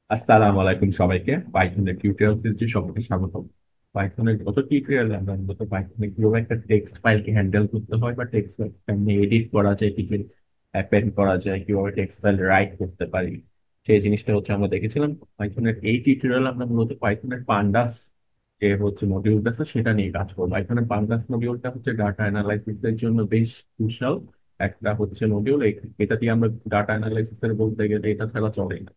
আসসালামু আলাইকুম সবাইকে। পাইথনের টিউটোরিয়াল সিরিজে সবাইকে স্বাগত। পাইথনের গত টিউটোরিয়ালে আমরা মূলত পাইথনে কিভাবে একটা টেক্সট ফাইলকে হ্যান্ডেল করতে হয় বা টেক্সট ফাইল কেমনি এডিট করা যায়, কিছু অ্যাপেন্ড করা যায়, কিভাবে টেক্সট ফাইল রাইট করতে পারি, সেই জিনিসটা হচ্ছে আমরা দেখেছিলাম। পাইথনের এই টিউটোরিয়ালে আমরা মূলত পাইথনের পান্ডাস যে হচ্ছে মডিউলটা আছে সেটা নিয়ে কাজ করবো। পাইথনের পান্ডাস মডিউলটা হচ্ছে ডাটা অ্যানালাইসিস এর জন্য বেশ ক্রুশাল একটা হচ্ছে মডিউল। এটা দিয়ে আমরা ডাটা অ্যানালাইসিস এর বলতে গেলে এটা ছাড়া চলে না।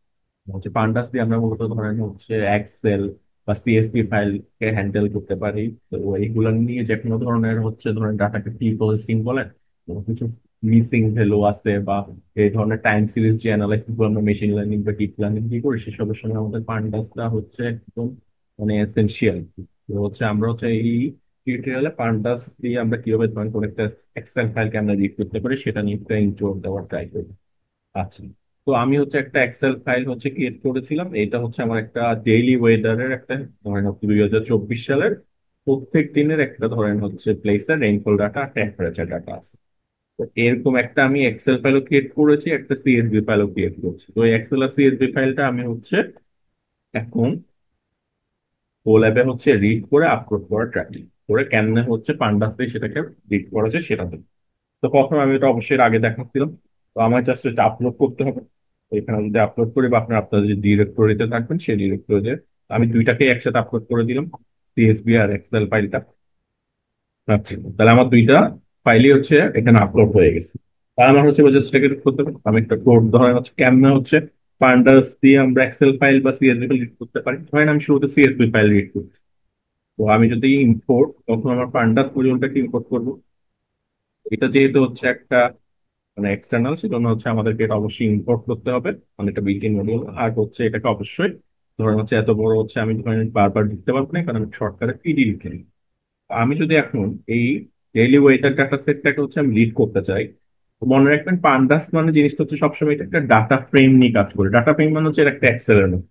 হচ্ছে পান্ডাস দিয়ে আমরা মূলত ধরেন হচ্ছে এক্সেল বা সিএসভি ফাইলকে হ্যান্ডেল করতে পারি। তো এইগুলো নিয়ে যে কোনো ধরনের হচ্ছে ধরেন ডাটাকে কি প্রসেসিং বলেন, কোনো কিছু মিসিং ভ্যালু আছে বা এই ধরনের টাইম সিরিজ যে অ্যানালাইসিস গুলো আমরা মেশিন লার্নিং বা ডিপ লার্নিং দিয়ে করি, সেসবের সময় আমাদের পান্ডাসটা হচ্ছে একদম মানে এসেনশিয়াল। তো হচ্ছে আমরা হচ্ছে এই টিউটোরিয়ালে পান্ডাস দিয়ে আমরা কিভাবে ধরেন কোন একটা এক্সেল ফাইলকে আমরা রিড করতে পারি সেটা নিয়ে একটা ইন্ট্রো দেওয়ার ট্রাই করি। আচ্ছা, তো আমি হচ্ছে একটা এক্সেল ফাইল হচ্ছে ক্রিয়েট করেছিলাম। এটা হচ্ছে আমার একটা ডেইলি ওয়েদারের একটা ধরেন হচ্ছে 2024 সালের প্রত্যেক দিনের একটা ধরেন হচ্ছে প্লেসের রেইনফল ডাটা, টেম্পারেচার ডাটা আছে। তো এরকম একটা আমি এক্সেল ফাইলও ক্রিয়েট করেছি, একটা সিএসভি ফাইলও ক্রিয়েট করেছি। তো এক্সেল আর সিএসভি ফাইলটা আমি হচ্ছে এখন ও ল্যাবে হচ্ছে রিড করে আপলোড করা ট্রাই করে কেমনে হচ্ছে পান্ডাসে সেটাকে রিড করা যায় সেটা দেখি। তো প্রথমে আমি এটা অবশ্যই আগে দেখাচ্ছিলাম। তো আমার জাস্ট এটা আপলোড করতে হবে। তো এখানে যদি আপলোড করি বা আপনার যে ডিরেক্টরিতে থাকবেন সেই ডিরেক্টরিতে আমি দুইটাকে একসাথে আপলোড করে দিলাম, সিএসভি আর এক্সেল ফাইলটা। আচ্ছা, তাহলে আমার দুইটা ফাইলই হচ্ছে এখানে আপলোড হয়ে গেছে। তাহলে আমার হচ্ছে জাস্ট এটাকে করতে হবে। আমি একটা কোড ধরেন হচ্ছে কেমনে হচ্ছে পান্ডাস দিয়ে আমরা এক্সেল ফাইল বা সিএসভি ফাইল রিড করতে পারি। ধরেন আমি শুরুতে সিএসভি ফাইল রিড করছি। তো আমি যদি ইম্পোর্ট, তখন আমার পান্ডাস মডিউলটাকে ইম্পোর্ট করবো। এটা যেহেতু হচ্ছে একটা মানে এক্সটার্নাল, সেজন্য হচ্ছে আমাদেরকে এটা অবশ্যই ইম্পোর্ট করতে হবে। মানে এটা বিল্ট ইন মডিউল। আর হচ্ছে এটাকে অবশ্যই ধরেন হচ্ছে এত বড় হচ্ছে আমি ধরেন বারবার দিতে পারবো না, কারণ আমি শর্টকাটে পিডি লিখে নিই। আমি যদি এখন এই ডেইলি ওয়েদার ডাটা সেটটাকে হচ্ছে আমি লিড করতে চাই, তো মনে রাখবেন পান্ডাস মানে জিনিসটা হচ্ছে সবসময় এটা একটা ডাটা ফ্রেম নিয়ে কাজ করে। ডাটা ফ্রেম মানে হচ্ছে এটা একটা এক্সেলের মতো।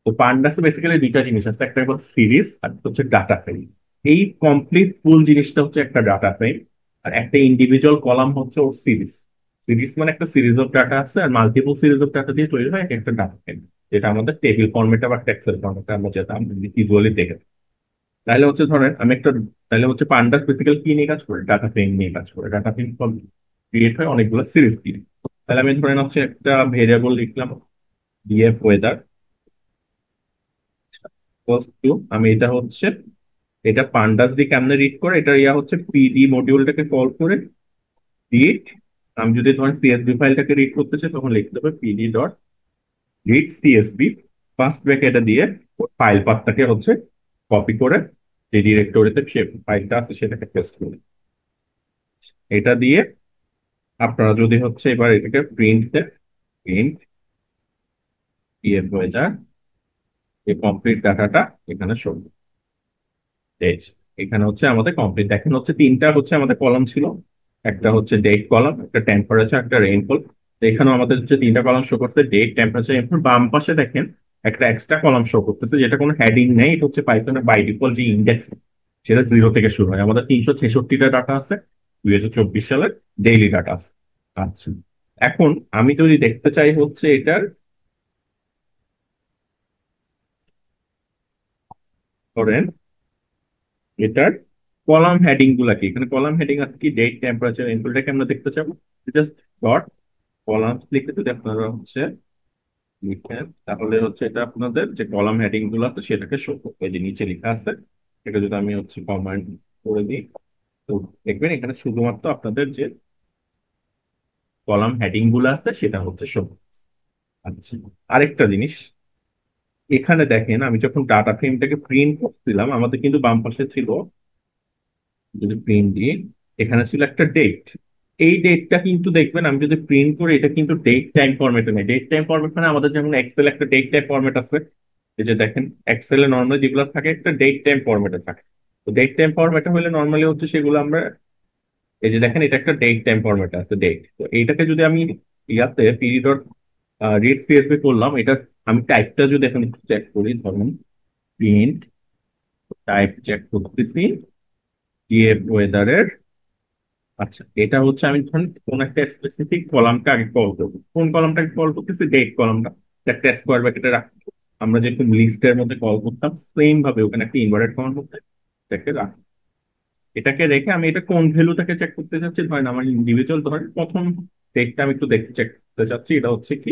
তো পান্ডাসে বেসিক্যালি দুইটা জিনিস আছে, একটা হচ্ছে সিরিজ আর একটা হচ্ছে ডাটা ফ্রেম। এই কমপ্লিট ফুল জিনিসটা হচ্ছে একটা ডাটা ফ্রেম, আর একটা ইন্ডিভিজুয়াল কলাম হচ্ছে ওর সিরিজ। সিরিজ মানে একটা সিরিজ অফ ডাটা আছে, আর মাল্টিপল সিরিজ অফ ডাটা দিয়ে তৈরি হয় এক একটা ডাটা ফ্রেম, যেটা আমাদের টেবিল ফর্মেটে বা এক্সেল ফর্মেটে আমরা যেটা আমরা ইউজুয়ালি দেখে থাকি। তাহলে হচ্ছে ধরেন আমি একটা, তাহলে হচ্ছে পান্ডাস বেসিক্যালি কি নিয়ে কাজ করে, ডাটা ফ্রেম নিয়ে কাজ করে। ডাটা ফ্রেম ক্রিয়েট হয় অনেকগুলো সিরিজ দিয়ে। তাহলে আমি ধরেন হচ্ছে একটা ভেরিয়েবল লিখলাম, ডিএফ ওয়েদার টু। আমি এটা হচ্ছে এটা পান্ডাস দিয়ে কেমনে রিড করে, এটা ইয়া হচ্ছে পিডি মডিউলটাকে কল করে রিড। আমি যদি তোমার সিএসভি ফাইলটাকে রিড করতে চাই তখন লিখতে হবে PD dot read CSV, first ব্র্যাকেটে দিয়ে ফাইল পাথটাকে হচ্ছে কপি করে যে ডিরেক্টরিতে সে ফাইলটা আছে সেটাকে পেস্ট করে। এটা দিয়ে আপনারা যদি হচ্ছে এবার এটাকে প্রিন্ট দেন, প্রিন্ট পিএফ হয়ে যায়, এই কমপ্লিট ডাটাটা এখানে শো। ডেট, এখানে হচ্ছে আমাদের কমপ্লিট দেখেন হচ্ছে তিনটা হচ্ছে আমাদের কলাম ছিল। একটা হচ্ছে ডেট কলাম, একটা টেম্পারেচার, একটা রেইনফল। তো এখানেও আমাদের হচ্ছে তিনটা কলাম শো করতে, ডেট, টেম্পারেচার, রেইনফল। বাম পাশে দেখেন একটা এক্সট্রা কলাম শো করতেছে, যেটা কোনো হেডিং নেই। এটা হচ্ছে পাইথনের বাই ডিফল্ট যে ইন্ডেক্স, সেটা 0 থেকে শুরু হয়। আমাদের 366টা ডাটা আছে, 2024 সালের ডেইলি ডাটা আছে। আচ্ছা, এখন আমি যদি দেখতে চাই হচ্ছে এটার ধরেন এটার কলাম হেডিং গুলা কি, এখানে কলাম হেডিং আছে কি, ডেট, টেম্পারেচার, রেইনফলটাকে আমরা দেখতে চাবো। জাস্ট ডট কলাম লিখে যদি আপনারা হচ্ছে লিখেন, তাহলে হচ্ছে এটা আপনাদের যে কলাম হেডিং গুলো আছে সেটাকে শো করবে। এই যে নিচে লেখা আছে, এটা যদি আমি হচ্ছে কমান্ড করে দিই, তো দেখবেন এখানে শুধুমাত্র আপনাদের যে কলাম হেডিং গুলো আছে সেটা হচ্ছে শো। আচ্ছা, আরেকটা জিনিস, এখানে দেখেন আমি যখন ডাটা ফ্রেমটাকে প্রিন্ট করছিলাম আমাদের কিন্তু বাম পাশে ছিল, যদি প্রিন্ট দিই, এখানে ছিল একটা ডেট। এই ডেটটা কিন্তু দেখবেন আমি যদি প্রিন্ট করি, এটা কিন্তু ডেট টাইম ফরম্যাটে নেই। ডেট টাইম ফরম্যাট মানে আমাদের যেমন এক্সেল একটা ডেট টাইম ফরম্যাট আছে, এই যে দেখেন এক্সেলে নর্মালি যেগুলো থাকে একটা ডেট টাইম ফরম্যাটে থাকে। তো ডেট টাইম ফরম্যাটে হলে নর্মালি হচ্ছে সেগুলো আমরা, এই যে দেখেন এটা একটা ডেট টাইম ফরম্যাটে আছে ডেট। তো এইটাকে যদি আমি ইয়াতে পিডি ডট রিড সিএসভি করলাম, এটা আমি টাইপটা যদি এখন একটু চেক করি, ধরুন প্রিন্ট টাইপ চেক করতেছি ডিএফ ওয়েদারের। আচ্ছা, এটা হচ্ছে আমি ধরুন কোন একটা স্পেসিফিক কলামটা আগে কল করবো। কোন কলামটাকে কল করতেছি, ডেট কলামটা। একটা স্কোয়ার ব্র্যাকেটে রাখবো। আমরা যেরকম লিস্টের মধ্যে কল করতাম সেম ভাবে ওখানে একটা ইনভার্টেড কমার মধ্যে এটাকে রাখবো। এটাকে রেখে আমি এটা কোন ভ্যালুটাকে চেক করতে চাচ্ছি, ধরেন আমার ইন্ডিভিজুয়াল ধরেন প্রথম ডেটটা আমি একটু দেখতে চেক করতে চাচ্ছি, এটা হচ্ছে কি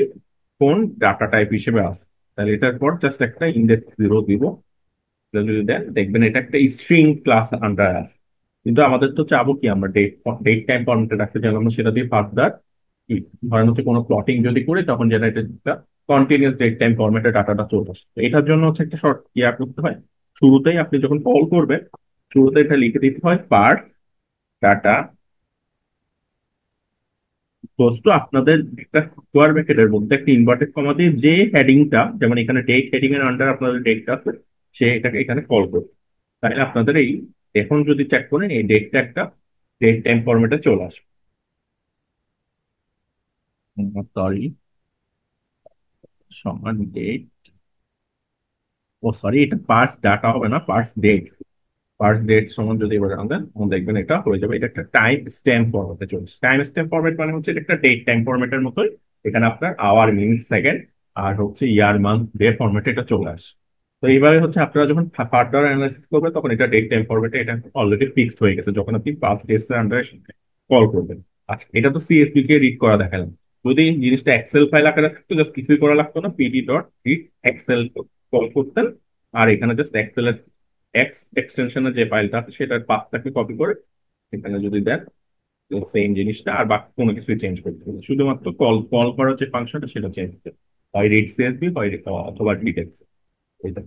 কোন ডাটা টাইপ হিসেবে আছে। তাহলে এটার পর জাস্ট একটা ইন্ডেক্স 0 দিব। এটা যদি দেন দেখবেন এটা একটা স্ট্রিং ক্লাস আন্ডার আছে। কিন্তু আমাদের তো চাবো কি আমরা ডেট ডেট টাইম ফরম্যাটে রাখতে চাইলে আমরা সেটা দিয়ে ফার্দার কি ধরেন হচ্ছে কোনো প্লটিং যদি করি তখন যেটা এটা কন্টিনিউস ডেট টাইম ফরম্যাটে ডাটাটা চলে আসে। তো এটার জন্য হচ্ছে একটা শর্ট ইয়া করতে হয়। শুরুতেই আপনি যখন কল করবেন শুরুতে এটা লিখে দিতে হয় পার্স ডাটা বস্তু আপনাদের একটা স্কোয়ার ব্র্যাকেটের মধ্যে একটা ইনভার্টেড কমা দিয়ে যে হেডিংটা, যেমন এখানে ডেট হেডিং এর আন্ডার আপনাদের ডেটটা আছে, সে এটাকে এখানে কল করবে। তাহলে আপনাদের এই এখন যদি চেক করেন এই ডেটটা একটা ডেট টাইম ফরম্যাটে চলে আসবে। সরি, সমান ডেট, ও সরি এটা পার্স ডাটা হবে না, পার্স ডেট। পার্স ডেট সমান যদি এবার আনবেন তখন দেখবেন এটা হয়ে যাবে, এটা একটা টাইম স্ট্যাম্প ফরম্যাটে চলছে। টাইম স্ট্যাম্প ফরম্যাট মানে হচ্ছে এটা একটা ডেট টাইম ফরম্যাটের মতোই। এখানে আপনার আওয়ার মিনিট সেকেন্ড আর হচ্ছে ইয়ার মান্থ ডে ফরম্যাটে এটা চলে আসে। তো এইভাবে হচ্ছে আপনারা যখন ফার্দার অ্যানালাইসিস করবেন তখন এটা ডেট টাইম ফরম্যাটে এটা অলরেডি ফিক্সড হয়ে গেছে যখন আপনি পাঁচ ডেটস এর আন্ডারে কল করবেন। আচ্ছা এটা তো সিএসভি কে রিড করা দেখালাম। যদি জিনিসটা এক্সেল ফাইল আকারে থাকতো জাস্ট কিছুই করা লাগতো না, PD dot read Excel call করতেন। আর এখানে জাস্ট এক্সেল এক্স এক্সটেনশনের যে ফাইলটা আছে সেটার পাথটাকে কপি করে এখানে যদি দেন সেম জিনিসটা, আর বাকি কোনো কিছুই চেঞ্জ করতে হবে না। শুধুমাত্র কল কল করার যে ফাংশনটা সেটা চেঞ্জ করতে হবে। হয় রিড সিএসভি হয় অথবা রিড এক্সেল। এটা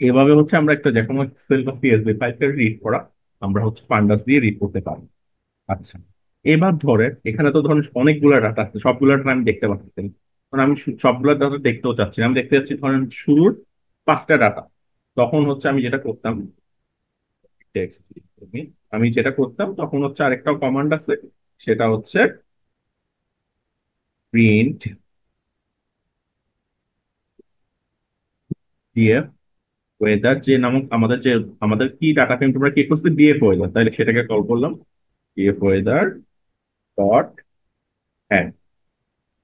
এভাবে হচ্ছে আমরা একটা যে কোনো এক্সেল বা সিএসভি ফাইলকে রিড করা আমরা হচ্ছে পান্ডাস দিয়ে রিড করতে পারি। আচ্ছা এবার ধরেন এখানে তো ধরেন অনেকগুলো ডাটা আছে, সবগুলো ডাটা আমি দেখতে পাচ্ছি না। কারণ আমি সবগুলো ডাটা দেখতেও চাচ্ছি না, আমি দেখতে চাচ্ছি ধরেন শুরুর পাঁচটা ডাটা। তখন হচ্ছে আমি যেটা করতাম text আমি যেটা করতাম তখন হচ্ছে আরেকটা কমান্ড আছে, সেটা হচ্ছে প্রিন্ট ডিএফ ওয়েদার, যে নামক আমাদের যে আমাদের কি ডাটা ফ্রেম তোমরা কি করছে ডিএফ ওয়েদার, তাহলে সেটাকে কল করলাম ডিএফ ওয়েদার ডট হ্যাড।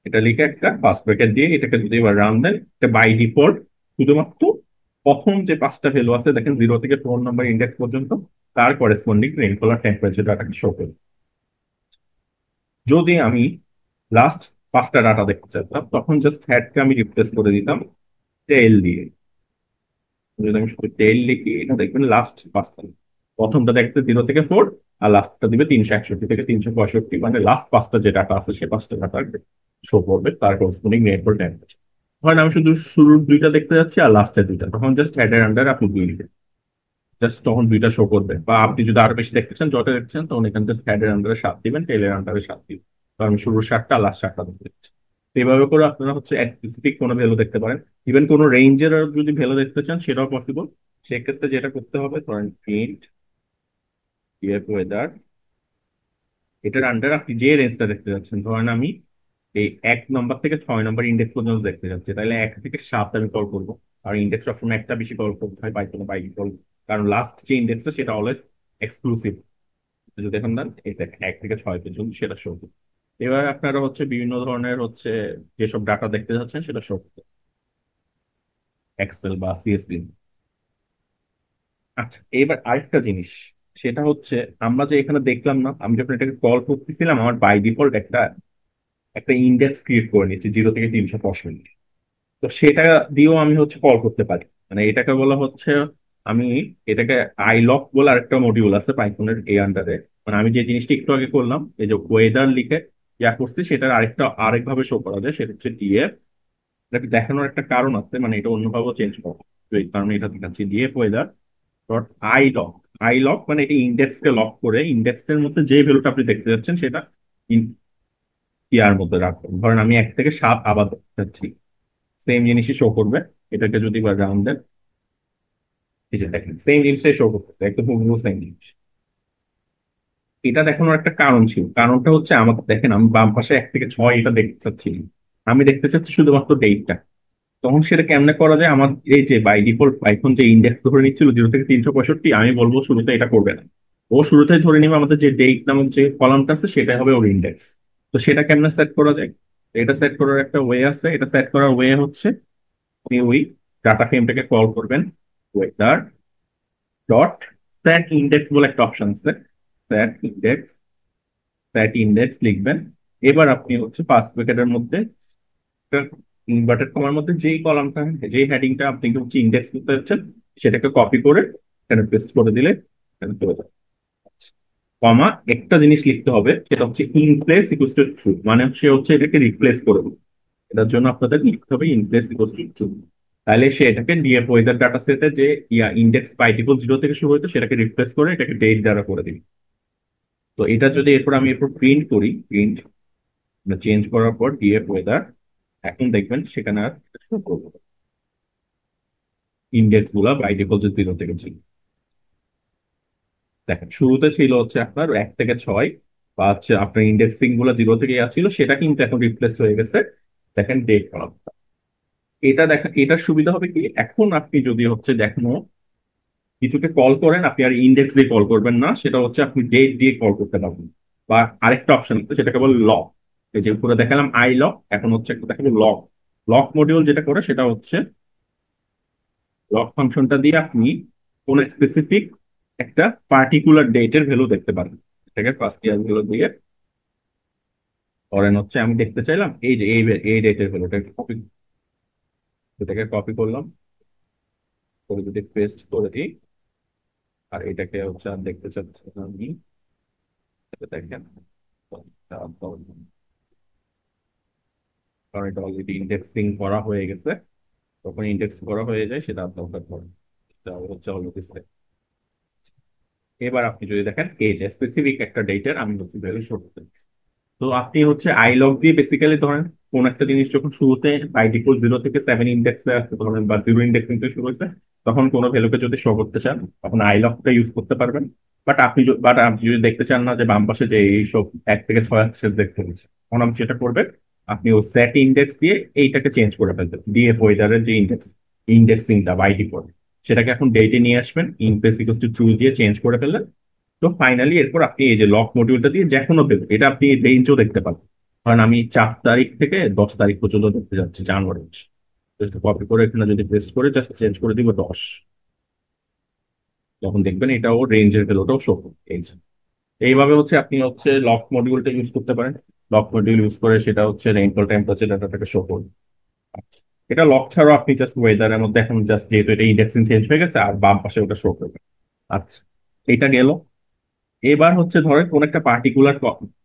এটা লিখে একটা ফার্স্ট ব্র্যাকেট দিয়ে এটাকে যদি এবার রান দেন, এটা বাই ডিফল্ট শুধুমাত্র প্রথম যে পাঁচটা ভ্যালু আছে দেখেন 0 থেকে ফোন নাম্বার ইন্ডেক্স পর্যন্ত তার করেসপন্ডিং রেইনফল আর টেম্পারেচার ডাটাকে শো করবে। যদি আমি লাস্ট পাঁচটা ডাটা দেখতে চাইতাম তখন জাস্ট হ্যাডকে আমি রিপ্লেস করে দিতাম টেল দিয়ে। যদি আমি শুধু টেল লিখি এটা দেখবেন লাস্ট পাঁচটা, প্রথমটা দেখতে 0 থেকে 4 আর লাস্টটা দিবে 361 থেকে 365, মানে লাস্ট পাঁচটা যে ডাটা আছে সে পাঁচটা ডাটা শো করবে তার করেসপন্ডিং রেইনফল টেম্পারেচার। ধরেন আমি শুধু শুরুর দুইটা দেখতে যাচ্ছি আর লাস্টের দুইটা, তখন জাস্ট হেডের আন্ডার আপনি দুই লিখে জাস্ট তখন দুইটা শো করবে। বা আপনি যদি আরো বেশি দেখতে চান যত দেখতে চান তখন এখানে জাস্ট হেডের আন্ডারে 7 দিবেন, টেলের আন্ডারে 7 দিবেন। তো আমি শুরুর 7টা লাস্ট 7টা দেখতে চাচ্ছি। তো এইভাবে করে আপনারা হচ্ছে স্পেসিফিক কোনো ভ্যালু দেখতে পারেন। ইভেন কোনো রেঞ্জের যদি ভ্যালু দেখতে চান সেটাও পসিবল। সেক্ষেত্রে যেটা করতে হবে ধরেন প্রিন্ট ওয়েদার, এটার আন্ডার আপনি যে রেঞ্জটা দেখতে যাচ্ছেন, ধরেন আমি এই 1 নম্বর থেকে 6 নম্বর ইন্ডেক্স পর্যন্ত দেখতে যাচ্ছি, তাহলে 1 থেকে 7 আমি কল করবো। আর ইন্ডেক্স সবসময় একটা বেশি কল করতে হয় বাই কল, কারণ লাস্ট যে ইন্ডেক্সটা সেটা অলওয়েজ এক্সক্লুসিভ। যদি এখন দেন এটা 1 থেকে 6 পর্যন্ত সেটা শো করবে। এবার আপনারা হচ্ছে বিভিন্ন ধরনের হচ্ছে যেসব ডাটা দেখতে যাচ্ছেন সেটা শো করবে এক্সেল বা সিএসভি। আচ্ছা এবার আরেকটা জিনিস, সেটা হচ্ছে আমরা যে এখানে দেখলাম না, আমি যখন এটাকে কল করতেছিলাম আমার বাই ডিফল্ট একটা একটা ইন্ডেক্স ক্রিয়েট করে নিচ্ছি 0 থেকে 365। তো সেটা দিয়েও আমি হচ্ছে কল করতে পারি, মানে এটাকে বলা হচ্ছে আমি এটাকে আইলক বলে আরেকটা মডিউল আছে পাইথনের এই আন্ডারে। মানে আমি যে জিনিসটা একটু আগে করলাম এই যে ওয়েদার লিখে ইয়া করছি সেটার আরেকভাবে শো করা যায়, সেটা হচ্ছে ডিএফ। এটাকে দেখানোর একটা কারণ আছে, মানে এটা অন্যভাবেও চেঞ্জ করা, তো এই কারণে এটা দেখাচ্ছি ডিএফ ওয়েদার ডট আইলক। আইলক মানে এটা ইন্ডেক্সকে লক করে ইন্ডেক্সের মধ্যে যে ভ্যালুটা আপনি দেখতে যাচ্ছেন সেটা ইয়ার মধ্যে রাখবেন। ধরেন আমি 1 থেকে 7 আবার দেখতে চাচ্ছি, সেম জিনিসই শো করবে। এটাকে যদি বা রাউন্ড দেন এই যে দেখেন সেম জিনিসটাই শো করতেছে, একদম হুবহু সেম জিনিস। এটা দেখানোর একটা কারণ ছিল, কারণটা হচ্ছে আমাকে দেখেন আমি বাম পাশে 1 থেকে 6 এটা দেখতে চাচ্ছি, আমি দেখতে চাচ্ছি শুধুমাত্র ডেটটা। তখন সেটা কেমনে করা যায়, আমার এই যে বাই ডিফল্ট পাইথন যে ইন্ডেক্স ধরে নিচ্ছিল 0 থেকে 365, আমি বলবো শুরুতে এটা করবে না। ও শুরুতেই ধরে নিবে আমাদের যে ডেট নামক যে কলামটা আছে সেটাই হবে ওর ইন্ডেক্স। তো সেটা কেমনে সেট করা যায়, এটা সেট করার একটা ওয়ে আছে। এটা সেট করার ওয়ে হচ্ছে আপনি ওই ডাটা ফ্রেমটাকে কল করবেন, ওয়েদার ডট সেট ইন্ডেক্স বলে একটা অপশন আছে। সেট ইন্ডেক্স, সেট ইন্ডেক্স লিখবেন। এবার আপনি হচ্ছে পাঁচ ব্র্যাকেটের মধ্যে ইনভার্টেড কমার মধ্যে যেই কলামটা, যেই হেডিংটা আপনি হচ্ছে ইন্ডেক্স করতে যাচ্ছেন, সেটাকে কপি করে এখানে পেস্ট করে দিলে এখানে চলে যাবে। কমা একটা জিনিস লিখতে হবে, সেটা হচ্ছে in place equal to true, মানে হচ্ছে এটাকে রিপ্লেস করে দেবে। এটার জন্য আপনাদের লিখতে হবে in place equal to true. তাহলে সে এটাকে ডিএফ ওয়েদার ডাটা সেটে যে ইন্ডেক্স বাই ডিফল্ট 0 থেকে শুরু হইতো সেটাকে রিপ্লেস করে এটাকে ডেট দ্বারা করে দিবে। তো এটা যদি এরপর আমি এরপর প্রিন্ট করি, প্রিন্ট চেঞ্জ করার পর ডিএফ ওয়েদার, এখন দেখবেন সেখানে আর ইন্ডেক্স গুলা বাই ডিফল্ট 0 থেকে ছিল। দেখেন শুরুতে ছিল হচ্ছে আপনার 1 থেকে 6, বা হচ্ছে আপনার ইন্ডেক্সিং গুলো 0 থেকে আসছিল, সেটা কিন্তু এখন রিপ্লেস হয়ে গেছে। দেখেন ডেট কলাম। এটা দেখেন এটার সুবিধা হবে কি, এখন আপনি যদি হচ্ছে দেখেন কিছুকে কল করেন, আপনি আর ইন্ডেক্স দিয়ে কল করবেন না, সেটা হচ্ছে আপনি ডেট দিয়ে কল করতে পারবেন। বা আরেকটা অপশন আছে সেটাকে বলে লক। এই যে উপরে দেখালাম আই লক, এখন হচ্ছে একটা দেখাবো লক। লক মডিউল যেটা করে সেটা হচ্ছে লক ফাংশনটা দিয়ে আপনি কোন স্পেসিফিক একটা পার্টিকুলার ডেটের ভ্যালু দেখতে পারেন। এটাকে ফার্স্ট ইয়ার ভ্যালু দিয়ে ধরেন হচ্ছে আমি দেখতে চাইলাম এই যে এই ডেটের ভ্যালুটা কপি, এটাকে কপি করলাম করে যদি পেস্ট করে দিই, আর এটাকে হচ্ছে আর দেখতে চাচ্ছি না আমি, এটা দেখেন, কারণ এটা অলরেডি ইন্ডেক্সিং করা হয়ে গেছে। তখন ইন্ডেক্স করা হয়ে যায় সেটা আর দরকার পড়ে না। এটা হচ্ছে অলরেডি। এবার আপনি যদি দেখেন এই যে স্পেসিফিক একটা ডেটের আমি হচ্ছে ভ্যালু শো করতে, তো আপনি হচ্ছে আইলগ দিয়ে বেসিক্যালি ধরেন কোন একটা জিনিস যখন শুরুতে বাই ডিফল্ট 0 থেকে 7 ইন্ডেক্স আসতে ধরেন বা 0 ইন্ডেক্সিং থেকে শুরু হয়েছে, তখন কোনো ভ্যালুকে যদি শো করতে চান তখন আইলগটা ইউজ করতে পারবেন। বাট আপনি যদি দেখতে চান না যে বাম পাশে যে এইসব 1 থেকে 6 আসছে দেখতে হচ্ছে, তখন আপনি যেটা করবেন, আপনি ওই সেট ইন্ডেক্স দিয়ে এইটাকে চেঞ্জ করে ফেলবেন। ডিএফ ওয়েদারের যে ইন্ডেক্সিংটা বাই ডিফল্ট, সেটাকে এখন ডেটে নিয়ে আসবেন, ইনপ্লেস ইকুয়াল টু ট্রু দিয়ে চেঞ্জ করে ফেললেন। তো ফাইনালি এরপর আপনি এই যে লক মডিউলটা দিয়ে যে কোনো দেবেন, এটা আপনি রেঞ্জও দেখতে পাবেন। কারণ আমি 4 তারিখ থেকে 10 তারিখ পর্যন্ত দেখতে যাচ্ছি জানুয়ারি মাসে। জাস্ট কপি করে এখানে যদি পেস্ট করে জাস্ট চেঞ্জ করে দিব 10, তখন দেখবেন এটাও রেঞ্জের ভ্যালুটাও শো করবে এই যে। এইভাবে হচ্ছে আপনি হচ্ছে লক মডিউলটা ইউজ করতে পারেন। লক মডিউল ইউজ করে সেটা হচ্ছে রেইনফল টেম্পারেচার ডাটাটাকে শো করবে। আচ্ছা, এটা লক ছাড়াও আপনি জাস্ট ওয়েদারের মধ্যে এখন জাস্ট যেহেতু এটা ইন্ডেক্সিং চেঞ্জ হয়ে গেছে আর বাম পাশে ওটা শো করবে। আচ্ছা, এটা গেল। এবার হচ্ছে ধরেন কোন একটা পার্টিকুলার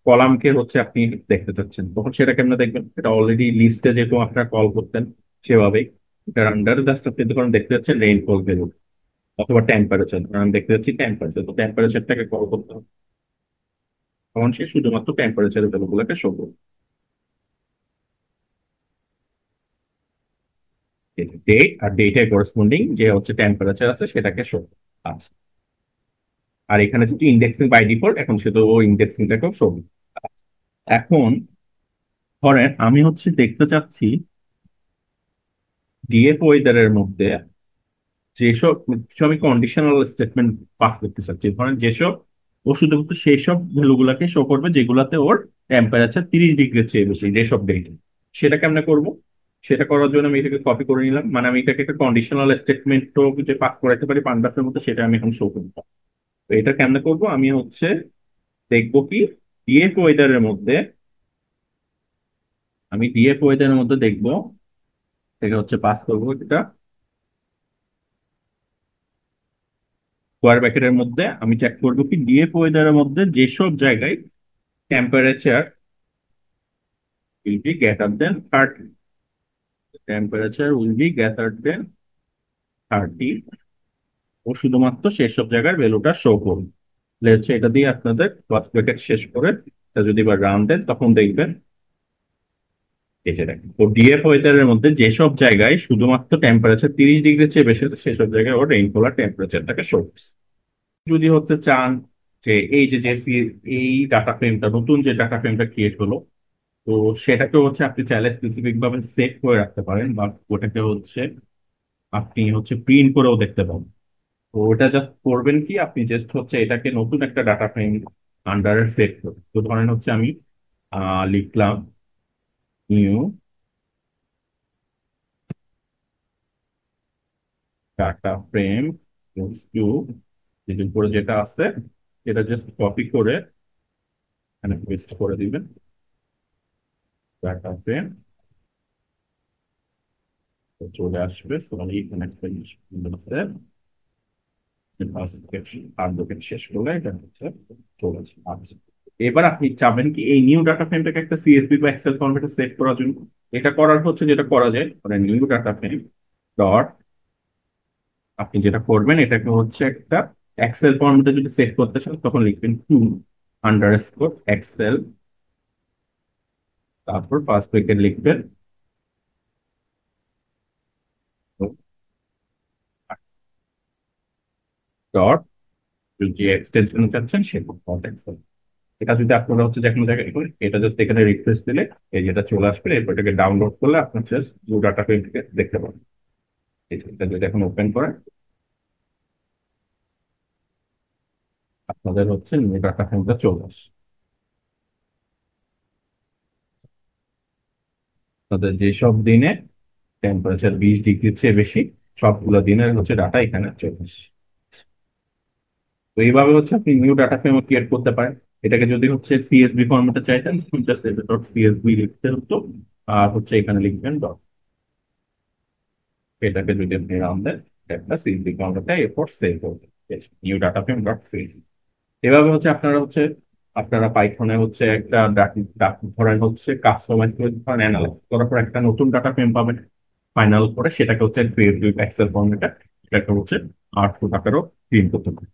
কলামকে হচ্ছে আপনি দেখতে চাচ্ছেন, তখন সেটা কেমনে দেখবেন? এটা অলরেডি লিস্টে যেহেতু আপনারা কল করতেন সেভাবেই এটার আন্ডারে জাস্ট আপনি ধরেন দেখতে যাচ্ছেন রেইনফল ভ্যালু অথবা টেম্পারেচার, আমি দেখতে যাচ্ছি টেম্পারেচার, তো টেম্পারেচারটাকে কল করতে হবে। তখন সে শুধুমাত্র টেম্পারেচারের ভ্যালুগুলোকে শো করবে। ডেট আর ডেটের করেসপন্ডিং যে হচ্ছে টেম্পারেচার আছে সেটাকে শো করবে। আচ্ছা, আর এখানে যেহেতু ইন্ডেক্সিং বাই ডিফল্ট, এখন সে তো ইন্ডেক্সিংটাকেও শো করবে। আচ্ছা, এখন ধরেন আমি হচ্ছে দেখতে চাচ্ছি ডিএফ ওয়েদারের মধ্যে যেসব কিছু আমি কন্ডিশনাল স্টেটমেন্ট পাস করতে চাচ্ছি, ধরেন যেসব ও শুধুমাত্র সেই সব ভ্যালুগুলাকে শো করবে যেগুলাতে ওর টেম্পারেচার 30 ডিগ্রির চেয়ে বেশি, যেসব ডেট। সেটা কেমনে করব? সেটা করার জন্য আমি এটাকে কপি করে নিলাম, মানে আমি এটাকে একটা কন্ডিশনাল স্টেটমেন্ট যে পাস করাতে পারি পান্ডাসের মধ্যে, সেটা আমি এখন শো করব। তো এটা কেমনে করব, আমি হচ্ছে দেখবো কি ডিএফ ওয়েদারের মধ্যে, আমি ডিএফ ওয়েদারের মধ্যে দেখবো, এটা হচ্ছে পাস করবো এটা স্কোয়ার ব্র্যাকেটের মধ্যে। আমি চেক করবো কি ডিএফ ওয়েদারের মধ্যে যেসব জায়গায় temperature will be greater than 30, temperature will be greater than 30, ও শুধুমাত্র সেসব জায়গার ভ্যালুটা শো করবে। তাহলে হচ্ছে এটা দিয়ে আপনাদের ফার্স্ট ব্র্যাকেট শেষ করে এটা যদি এবার রান দেন তখন দেখবেন এসে দেখেন তো ডিএফ ওয়েদারের মধ্যে যেসব জায়গায় শুধুমাত্র টেম্পারেচার 30 ডিগ্রির চেয়ে বেশি হতো সেসব জায়গায় ওর রেইনফল আর টেম্পারেচারটাকে শো করছে। যদি হচ্ছে চান যে এই যে যে এই ডাটা ফ্রেমটা, নতুন যে ডাটা ফ্রেমটা ক্রিয়েট হলো, তো সেটাকে হচ্ছে আপনি চাইলে স্পেসিফিক ভাবে সেভ করে রাখতে পারেন, বা ওটাকে হচ্ছে আপনি হচ্ছে প্রিন্ট করেও দেখতে পাবেন। তো ওটা জাস্ট করবেন কি, আপনি জাস্ট হচ্ছে এটাকে নতুন একটা ডাটা ফ্রেম আন্ডারে সেট করবেন। তো ধরেন হচ্ছে আমি লিখলাম নিউ ডাটা ফ্রেম টু, যেটার উপরে যেটা আছে সেটা জাস্ট কপি করে এখানে পেস্ট করে দিবেন। ডাটা ফ্রেম চলে আসবে, সবাই এখানে একটা জিনিস আছে, আর্টবুকের শেষ করলে এটা হচ্ছে চলে আসবে। আচ্ছা, এবার আপনি চাবেন কি এই নিউ ডাটা ফ্রেমটাকে একটা সিএসভি বা এক্সেল ফরম্যাটে সেভ করার জন্য। এটা করার হচ্ছে যেটা করা যায় মানে নিউ ডাটা ফ্রেম ডট, আপনি যেটা করবেন এটাকে হচ্ছে একটা এক্সেল ফরম্যাটে যদি সেভ করতে চান তখন লিখবেন টু আন্ডারস্কোর এক্সেল, তারপর ফার্স্ট ব্রেকেট লিখবেন ডট, যে এক্সটেনশন চাচ্ছেন সেটা ডট এক্সেল। এটা যদি আপনারা হচ্ছে যে কোনো জায়গায় করেন, এটা জাস্ট এখানে রিফ্রেশ দিলে এই যেটা চলে আসবে, এরপর এটাকে ডাউনলোড করলে আপনার জাস্ট নিউ ডাটা ফ্রেমটিকে দেখতে পাবেন। এটা যদি এখন ওপেন করেন আপনাদের হচ্ছে নিউ ডাটা ফ্রেমটা চলে আসে। তাদের যেসব দিনে টেম্পারেচার 20 ডিগ্রির চেয়ে বেশি সবগুলো দিনের হচ্ছে ডাটা এখানে চলে আসে। তো এইভাবে হচ্ছে আপনি নিউ ডাটা ফ্রেম ক্রিয়েট করতে পারেন। এটাকে যদি হচ্ছে সিএসভি ফরম্যাটে চাইতেন জাস্ট ডট সিএসভি লিখতে হতো, আর হচ্ছে এখানে লিখবেন ডট, এটাকে যদি আপনি রান দেন একটা সিএসভি ফরম্যাটে এরপর সেভ করবে new data frame dot CSV. এভাবে হচ্ছে আপনারা পাইথনে হচ্ছে একটা ধরেন হচ্ছে কাস্টমাইজ করে ধরেন অ্যানালাইসিস করার পর একটা নতুন ডাটা ফ্রেম পাবেন, ফাইনাল করে সেটাকে হচ্ছে ক্রিয়েট এক্সেল ফরম্যাটে, সেটাকে হচ্ছে আউটপুট আকারেও প্রিন্ট করতে পারেন।